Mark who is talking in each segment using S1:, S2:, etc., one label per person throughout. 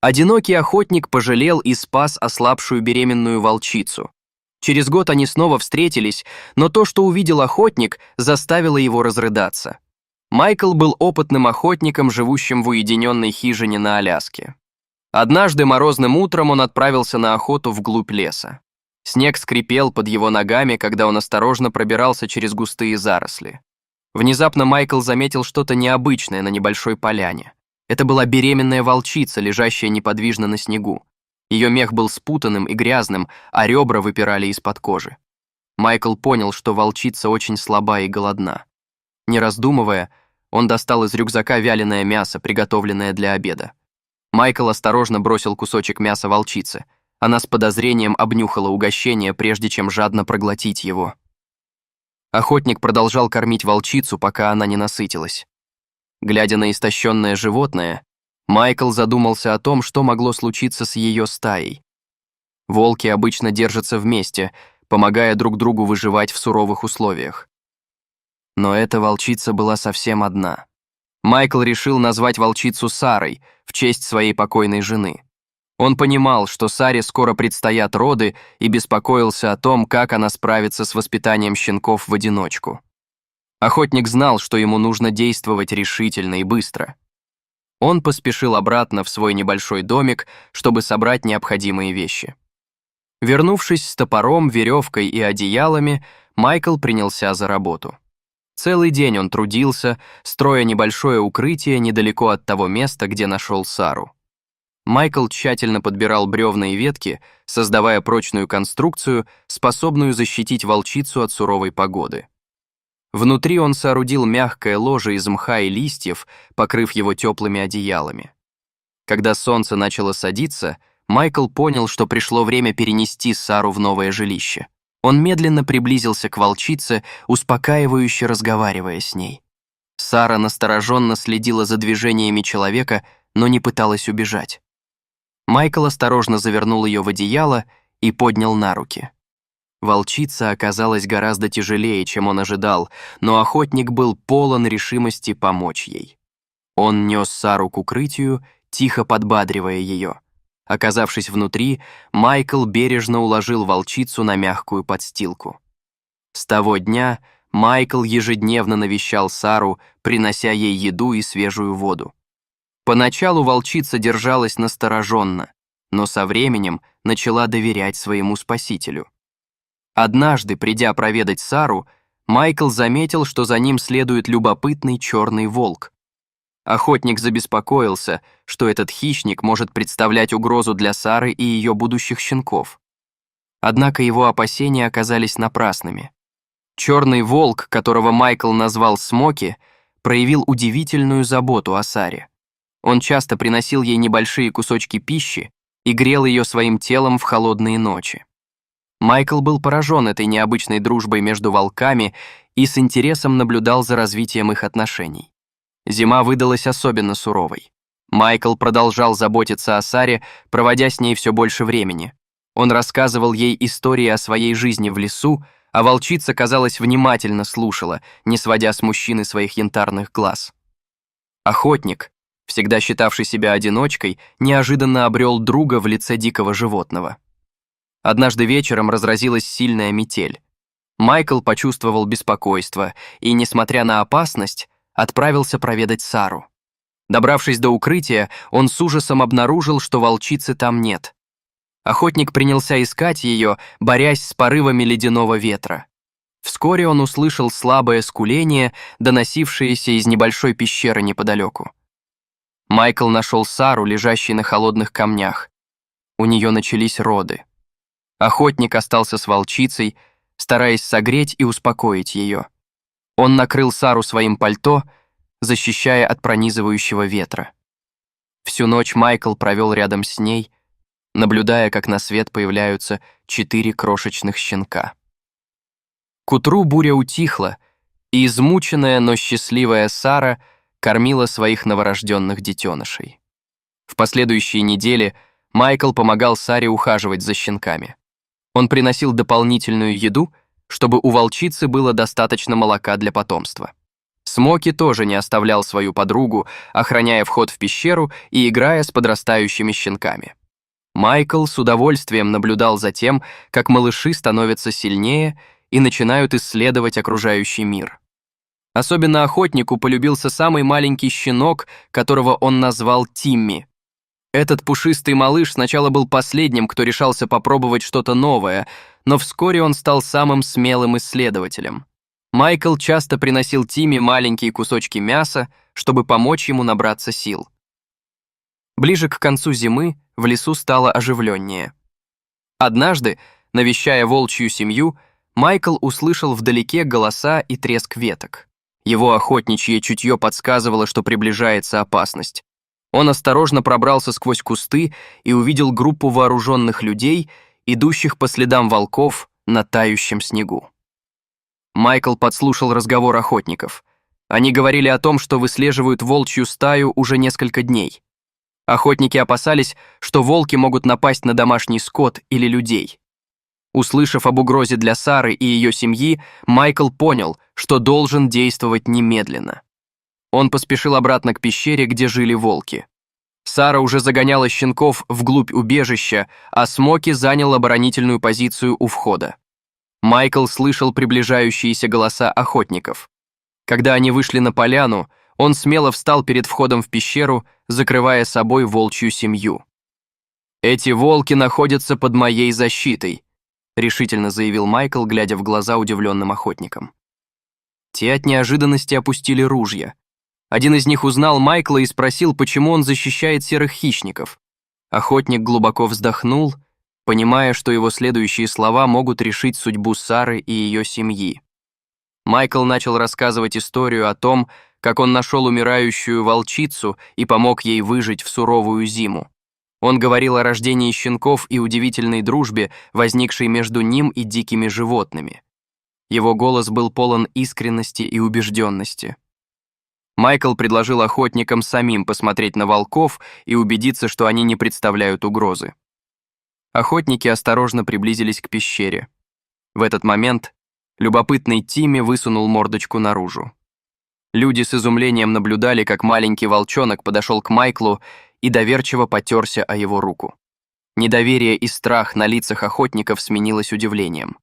S1: Одинокий охотник пожалел и спас ослабшую беременную волчицу. Через год они снова встретились, но то, что увидел охотник, заставило его разрыдаться. Майкл был опытным охотником, живущим в уединенной хижине на Аляске. Однажды морозным утром он отправился на охоту вглубь леса. Снег скрипел под его ногами, когда он осторожно пробирался через густые заросли. Внезапно Майкл заметил что-то необычное на небольшой поляне. Это была беременная волчица, лежащая неподвижно на снегу. Ее мех был спутанным и грязным, а ребра выпирали из-под кожи. Майкл понял, что волчица очень слаба и голодна. Не раздумывая, он достал из рюкзака вяленое мясо, приготовленное для обеда. Майкл осторожно бросил кусочек мяса волчице. Она с подозрением обнюхала угощение, прежде чем жадно проглотить его. Охотник продолжал кормить волчицу, пока она не насытилась. Глядя на истощенное животное, Майкл задумался о том, что могло случиться с ее стаей. Волки обычно держатся вместе, помогая друг другу выживать в суровых условиях. Но эта волчица была совсем одна. Майкл решил назвать волчицу Сарой в честь своей покойной жены. Он понимал, что Саре скоро предстоят роды, и беспокоился о том, как она справится с воспитанием щенков в одиночку. Охотник знал, что ему нужно действовать решительно и быстро. Он поспешил обратно в свой небольшой домик, чтобы собрать необходимые вещи. Вернувшись с топором, веревкой и одеялами, Майкл принялся за работу. Целый день он трудился, строя небольшое укрытие недалеко от того места, где нашел Сару. Майкл тщательно подбирал бревна и ветки, создавая прочную конструкцию, способную защитить волчицу от суровой погоды. Внутри он соорудил мягкое ложе из мха и листьев, покрыв его теплыми одеялами. Когда солнце начало садиться, Майкл понял, что пришло время перенести Сару в новое жилище. Он медленно приблизился к волчице, успокаивающе разговаривая с ней. Сара настороженно следила за движениями человека, но не пыталась убежать. Майкл осторожно завернул ее в одеяло и поднял на руки. Волчица оказалась гораздо тяжелее, чем он ожидал, но охотник был полон решимости помочь ей. Он нес Сару к укрытию, тихо подбадривая ее. Оказавшись внутри, Майкл бережно уложил волчицу на мягкую подстилку. С того дня Майкл ежедневно навещал Сару, принося ей еду и свежую воду. Поначалу волчица держалась настороженно, но со временем начала доверять своему спасителю. Однажды, придя проведать Сару, Майкл заметил, что за ним следует любопытный черный волк. Охотник забеспокоился, что этот хищник может представлять угрозу для Сары и ее будущих щенков. Однако его опасения оказались напрасными. Черный волк, которого Майкл назвал Смоки, проявил удивительную заботу о Саре. Он часто приносил ей небольшие кусочки пищи и грел ее своим телом в холодные ночи. Майкл был поражен этой необычной дружбой между волками и с интересом наблюдал за развитием их отношений. Зима выдалась особенно суровой. Майкл продолжал заботиться о Саре, проводя с ней все больше времени. Он рассказывал ей истории о своей жизни в лесу, а волчица, казалось, внимательно слушала, не сводя с мужчины своих янтарных глаз. Охотник, всегда считавший себя одиночкой, неожиданно обрел друга в лице дикого животного. Однажды вечером разразилась сильная метель. Майкл почувствовал беспокойство и, несмотря на опасность, отправился проведать Сару. Добравшись до укрытия, он с ужасом обнаружил, что волчицы там нет. Охотник принялся искать ее, борясь с порывами ледяного ветра. Вскоре он услышал слабое скуление, доносившееся из небольшой пещеры неподалеку. Майкл нашел Сару, лежащей на холодных камнях. У нее начались роды. Охотник остался с волчицей, стараясь согреть и успокоить ее. Он накрыл Сару своим пальто, защищая от пронизывающего ветра. Всю ночь Майкл провел рядом с ней, наблюдая, как на свет появляются 4 крошечных щенка. К утру буря утихла, и измученная, но счастливая Сара кормила своих новорожденных детенышей. В последующие недели Майкл помогал Саре ухаживать за щенками. Он приносил дополнительную еду, чтобы у волчицы было достаточно молока для потомства. Смоки тоже не оставлял свою подругу, охраняя вход в пещеру и играя с подрастающими щенками. Майкл с удовольствием наблюдал за тем, как малыши становятся сильнее и начинают исследовать окружающий мир. Особенно охотнику полюбился самый маленький щенок, которого он назвал Тимми. Этот пушистый малыш сначала был последним, кто решался попробовать что-то новое, но вскоре он стал самым смелым исследователем. Майкл часто приносил Тимми маленькие кусочки мяса, чтобы помочь ему набраться сил. Ближе к концу зимы в лесу стало оживленнее. Однажды, навещая волчью семью, Майкл услышал вдалеке голоса и треск веток. Его охотничье чутье подсказывало, что приближается опасность. Он осторожно пробрался сквозь кусты и увидел группу вооруженных людей, идущих по следам волков на тающем снегу. Майкл подслушал разговор охотников. Они говорили о том, что выслеживают волчью стаю уже несколько дней. Охотники опасались, что волки могут напасть на домашний скот или людей. Услышав об угрозе для Сары и ее семьи, Майкл понял, что должен действовать немедленно. Он поспешил обратно к пещере, где жили волки. Сара уже загоняла щенков вглубь убежища, а Смоки занял оборонительную позицию у входа. Майкл слышал приближающиеся голоса охотников. Когда они вышли на поляну, он смело встал перед входом в пещеру, закрывая собой волчью семью. «Эти волки находятся под моей защитой», решительно заявил Майкл, глядя в глаза удивленным охотникам. Те от неожиданности опустили ружья. Один из них узнал Майкла и спросил, почему он защищает серых хищников. Охотник глубоко вздохнул, понимая, что его следующие слова могут решить судьбу Сары и ее семьи. Майкл начал рассказывать историю о том, как он нашел умирающую волчицу и помог ей выжить в суровую зиму. Он говорил о рождении щенков и удивительной дружбе, возникшей между ним и дикими животными. Его голос был полон искренности и убежденности. Майкл предложил охотникам самим посмотреть на волков и убедиться, что они не представляют угрозы. Охотники осторожно приблизились к пещере. В этот момент любопытный Тимми высунул мордочку наружу. Люди с изумлением наблюдали, как маленький волчонок подошел к Майклу и доверчиво потерся о его руку. Недоверие и страх на лицах охотников сменилось удивлением.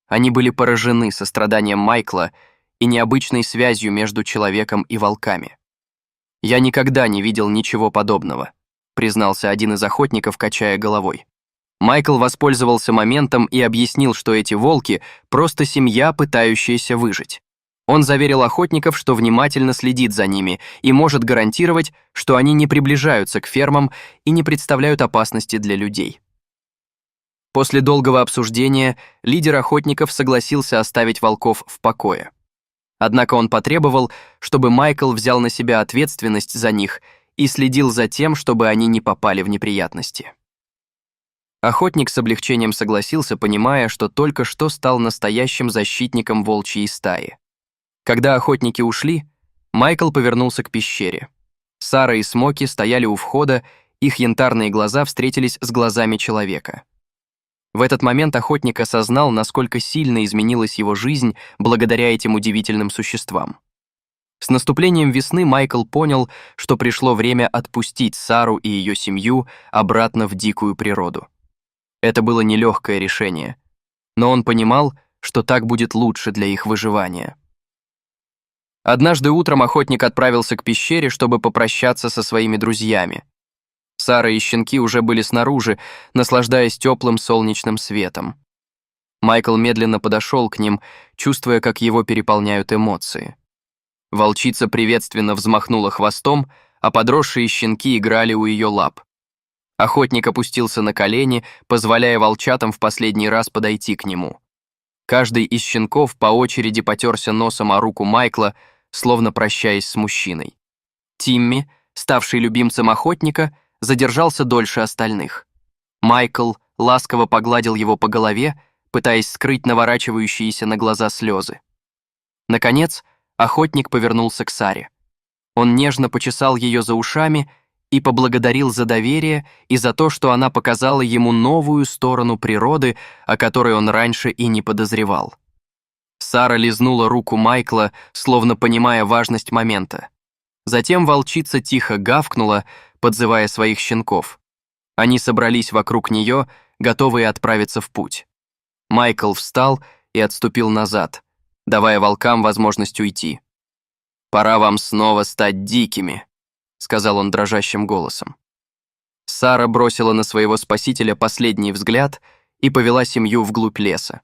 S1: Они были поражены состраданием Майкла и необычной связью между человеком и волками. «Я никогда не видел ничего подобного», признался один из охотников, качая головой. Майкл воспользовался моментом и объяснил, что эти волки — просто семья, пытающаяся выжить. Он заверил охотников, что внимательно следит за ними и может гарантировать, что они не приближаются к фермам и не представляют опасности для людей. После долгого обсуждения лидер охотников согласился оставить волков в покое. Однако он потребовал, чтобы Майкл взял на себя ответственность за них и следил за тем, чтобы они не попали в неприятности. Охотник с облегчением согласился, понимая, что только что стал настоящим защитником волчьей стаи. Когда охотники ушли, Майкл повернулся к пещере. Сара и Смоки стояли у входа, их янтарные глаза встретились с глазами человека. В этот момент охотник осознал, насколько сильно изменилась его жизнь благодаря этим удивительным существам. С наступлением весны Майкл понял, что пришло время отпустить Сару и ее семью обратно в дикую природу. Это было нелегкое решение, но он понимал, что так будет лучше для их выживания. Однажды утром охотник отправился к пещере, чтобы попрощаться со своими друзьями. Сара и щенки уже были снаружи, наслаждаясь теплым солнечным светом. Майкл медленно подошел к ним, чувствуя, как его переполняют эмоции. Волчица приветственно взмахнула хвостом, а подросшие щенки играли у ее лап. Охотник опустился на колени, позволяя волчатам в последний раз подойти к нему. Каждый из щенков по очереди потерся носом о руку Майкла, словно прощаясь с мужчиной. Тимми, ставший любимцем охотника, задержался дольше остальных. Майкл ласково погладил его по голове, пытаясь скрыть наворачивающиеся на глаза слезы. Наконец, охотник повернулся к Саре. Он нежно почесал ее за ушами и поблагодарил за доверие и за то, что она показала ему новую сторону природы, о которой он раньше и не подозревал. Сара лизнула руку Майкла, словно понимая важность момента. Затем волчица тихо гавкнула, подзывая своих щенков. Они собрались вокруг нее, готовые отправиться в путь. Майкл встал и отступил назад, давая волкам возможность уйти. «Пора вам снова стать дикими», — сказал он дрожащим голосом. Сара бросила на своего спасителя последний взгляд и повела семью вглубь леса.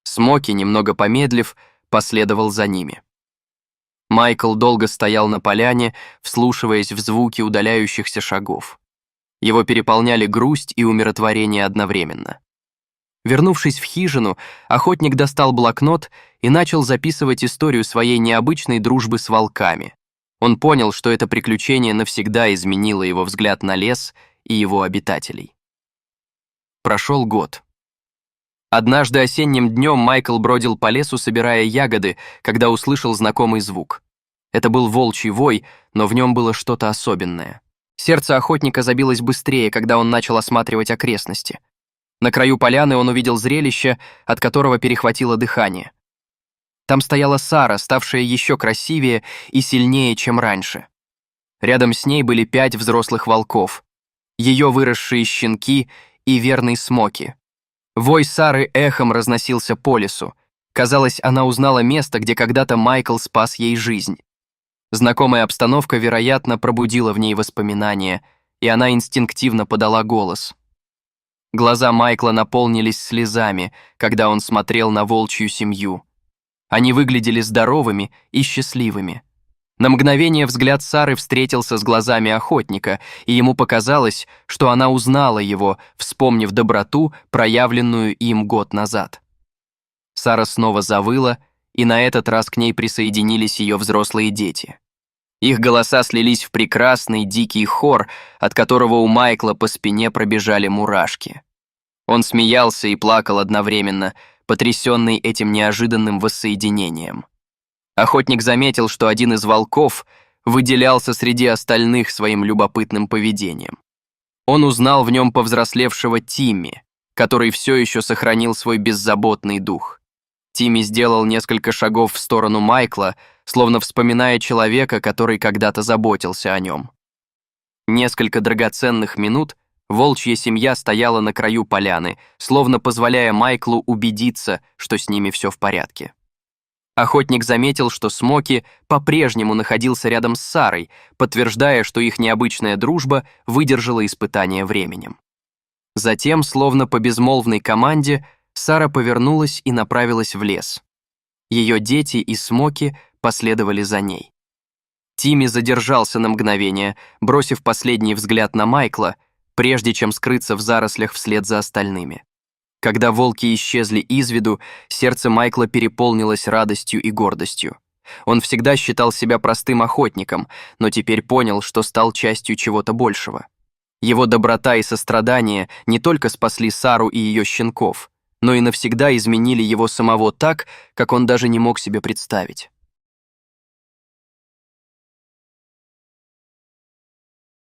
S1: Смоки, немного помедлив, последовал за ними. Майкл долго стоял на поляне, вслушиваясь в звуки удаляющихся шагов. Его переполняли грусть и умиротворение одновременно. Вернувшись в хижину, охотник достал блокнот и начал записывать историю своей необычной дружбы с волками. Он понял, что это приключение навсегда изменило его взгляд на лес и его обитателей. Прошел год. Однажды осенним днем Майкл бродил по лесу, собирая ягоды, когда услышал знакомый звук. Это был волчий вой, но в нем было что-то особенное. Сердце охотника забилось быстрее, когда он начал осматривать окрестности. На краю поляны он увидел зрелище, от которого перехватило дыхание. Там стояла Сара, ставшая еще красивее и сильнее, чем раньше. Рядом с ней были 5 взрослых волков, ее выросшие щенки и верный Смоки. Вой Сары эхом разносился по лесу. Казалось, она узнала место, где когда-то Майкл спас ей жизнь. Знакомая обстановка, вероятно, пробудила в ней воспоминания, и она инстинктивно подала голос. Глаза Майкла наполнились слезами, когда он смотрел на волчью семью. Они выглядели здоровыми и счастливыми. На мгновение взгляд Сары встретился с глазами охотника, и ему показалось, что она узнала его, вспомнив доброту, проявленную им год назад. Сара снова завыла, и на этот раз к ней присоединились ее взрослые дети. Их голоса слились в прекрасный дикий хор, от которого у Майкла по спине пробежали мурашки. Он смеялся и плакал одновременно, потрясенный этим неожиданным воссоединением. Охотник заметил, что один из волков выделялся среди остальных своим любопытным поведением. Он узнал в нем повзрослевшего Тимми, который все еще сохранил свой беззаботный дух. Тимми сделал несколько шагов в сторону Майкла, словно вспоминая человека, который когда-то заботился о нем. Несколько драгоценных минут волчья семья стояла на краю поляны, словно позволяя Майклу убедиться, что с ними все в порядке. Охотник заметил, что Смоки по-прежнему находился рядом с Сарой, подтверждая, что их необычная дружба выдержала испытание временем. Затем, словно по безмолвной команде, Сара повернулась и направилась в лес. Ее дети и Смоки последовали за ней. Тимми задержался на мгновение, бросив последний взгляд на Майкла, прежде чем скрыться в зарослях вслед за остальными. Когда волки исчезли из виду, сердце Майкла переполнилось радостью и гордостью. Он всегда считал себя простым охотником, но теперь понял, что стал частью чего-то большего. Его доброта и сострадание не только спасли Сару и ее щенков, но и навсегда изменили его самого так, как он даже не мог себе представить.